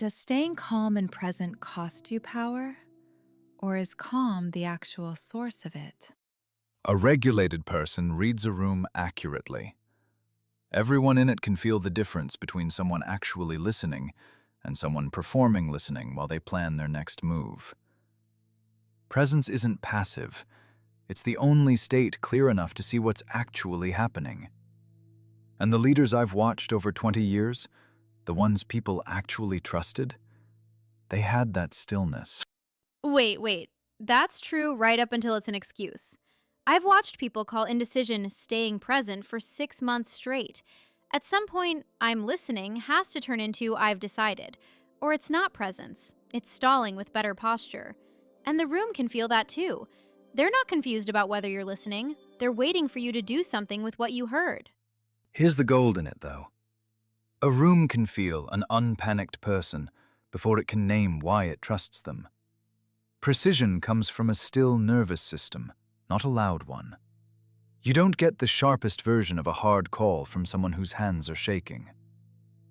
Does staying calm and present cost you power? Or is calm the actual source of it? A regulated person reads a room accurately. Everyone in it can feel the difference between someone actually listening and someone performing listening while they plan their next move. Presence isn't passive. It's the only state clear enough to see what's actually happening. And the leaders I've watched over 20 years, the ones people actually trusted, they had that stillness. Wait. That's true right up until it's an excuse. I've watched people call indecision staying present for 6 months straight. At some point, I'm listening has to turn into I've decided. Or it's not presence, it's stalling with better posture. And the room can feel that too. They're not confused about whether you're listening, they're waiting for you to do something with what you heard. Here's the gold in it, though. A room can feel an unpanicked person before it can name why it trusts them. Precision comes from a still nervous system, not a loud one. You don't get the sharpest version of a hard call from someone whose hands are shaking.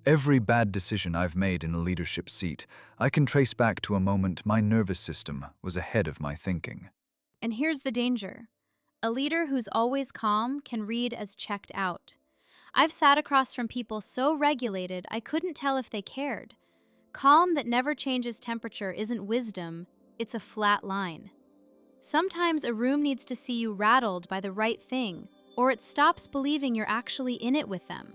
Every bad decision I've made in a leadership seat, I can trace back to a moment my nervous system was ahead of my thinking. And here's the danger. A leader who's always calm can read as checked out. I've sat across from people so regulated I couldn't tell if they cared. Calm that never changes temperature isn't wisdom, it's a flat line. Sometimes a room needs to see you rattled by the right thing, or it stops believing you're actually in it with them.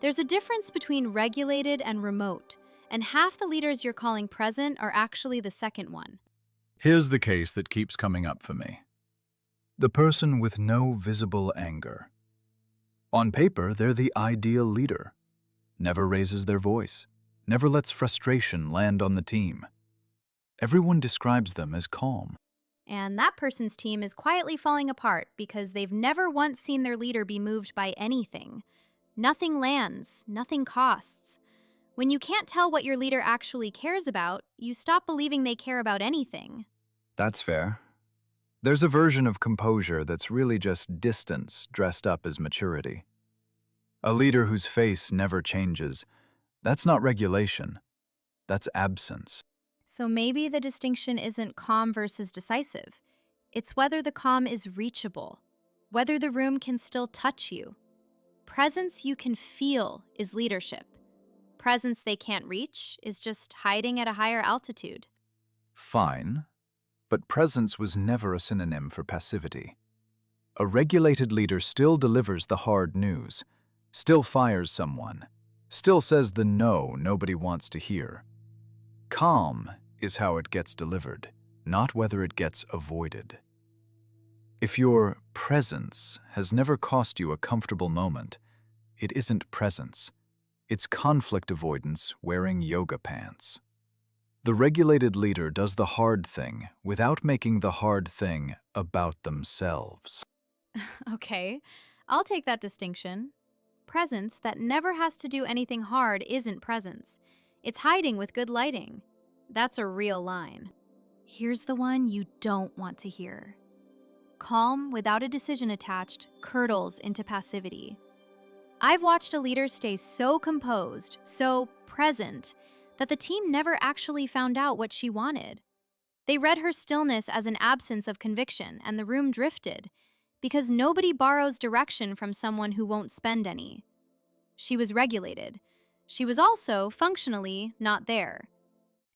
There's a difference between regulated and remote, and half the leaders you're calling present are actually the second one. Here's the case that keeps coming up for me. The person with no visible anger. On paper, they're the ideal leader. Never raises their voice, never lets frustration land on the team. Everyone describes them as calm. And that person's team is quietly falling apart because they've never once seen their leader be moved by anything. Nothing lands, nothing costs. When you can't tell what your leader actually cares about, you stop believing they care about anything. That's fair. There's a version of composure that's really just distance dressed up as maturity. A leader whose face never changes, that's not regulation. That's absence. So maybe the distinction isn't calm versus decisive. It's whether the calm is reachable, whether the room can still touch you. Presence you can feel is leadership. Presence they can't reach is just hiding at a higher altitude. Fine, but presence was never a synonym for passivity. A regulated leader still delivers the hard news, still fires someone, still says the no nobody wants to hear. Calm is how it gets delivered, not whether it gets avoided. If your presence has never cost you a comfortable moment, it isn't presence. It's conflict avoidance wearing yoga pants. The regulated leader does the hard thing without making the hard thing about themselves. Okay, I'll take that distinction. Presence that never has to do anything hard isn't presence. It's hiding with good lighting. That's a real line. Here's the one you don't want to hear. Calm without a decision attached curdles into passivity. I've watched a leader stay so composed, so present, that the team never actually found out what she wanted. They read her stillness as an absence of conviction, and the room drifted, because nobody borrows direction from someone who won't spend any. She was regulated. She was also, functionally, not there.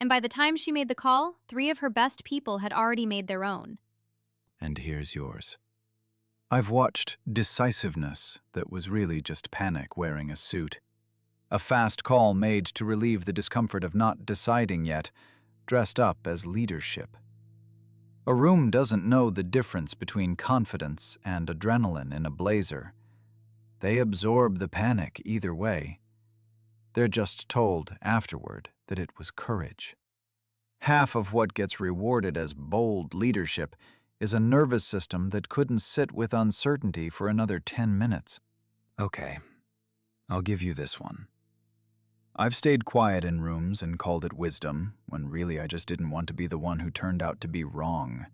And by the time she made the call, 3 of her best people had already made their own. And here's yours. I've watched decisiveness that was really just panic wearing a suit. A fast call made to relieve the discomfort of not deciding yet, dressed up as leadership. A room doesn't know the difference between confidence and adrenaline in a blazer. They absorb the panic either way. They're just told afterward that it was courage. Half of what gets rewarded as bold leadership is a nervous system that couldn't sit with uncertainty for another 10 minutes. Okay, I'll give you this one. I've stayed quiet in rooms and called it wisdom, when really I just didn't want to be the one who turned out to be wrong.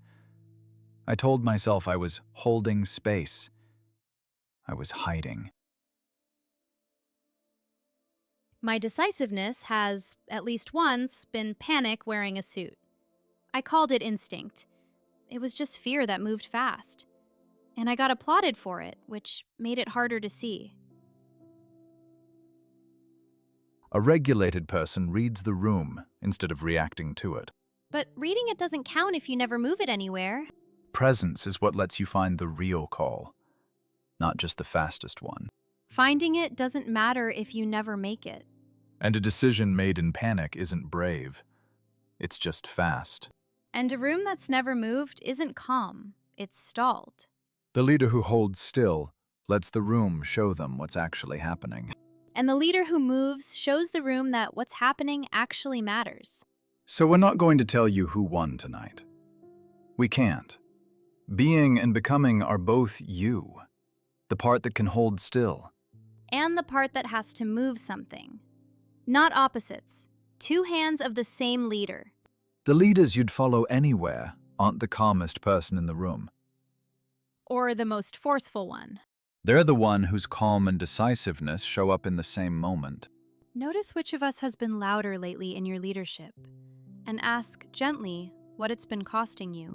I told myself I was holding space. I was hiding. My decisiveness has, at least once, been panic wearing a suit. I called it instinct. It was just fear that moved fast. And I got applauded for it, which made it harder to see. A regulated person reads the room instead of reacting to it. But reading it doesn't count if you never move it anywhere. Presence is what lets you find the real call, not just the fastest one. Finding it doesn't matter if you never make it. And a decision made in panic isn't brave. It's just fast. And a room that's never moved isn't calm. It's stalled. The leader who holds still lets the room show them what's actually happening. And the leader who moves shows the room that what's happening actually matters. So we're not going to tell you who won tonight. We can't. Being and becoming are both you. The part that can hold still. And the part that has to move something. Not opposites. Two hands of the same leader. The leaders you'd follow anywhere aren't the calmest person in the room. Or the most forceful one. They're the one whose calm and decisiveness show up in the same moment. Notice which of us has been louder lately in your leadership, and ask gently what it's been costing you.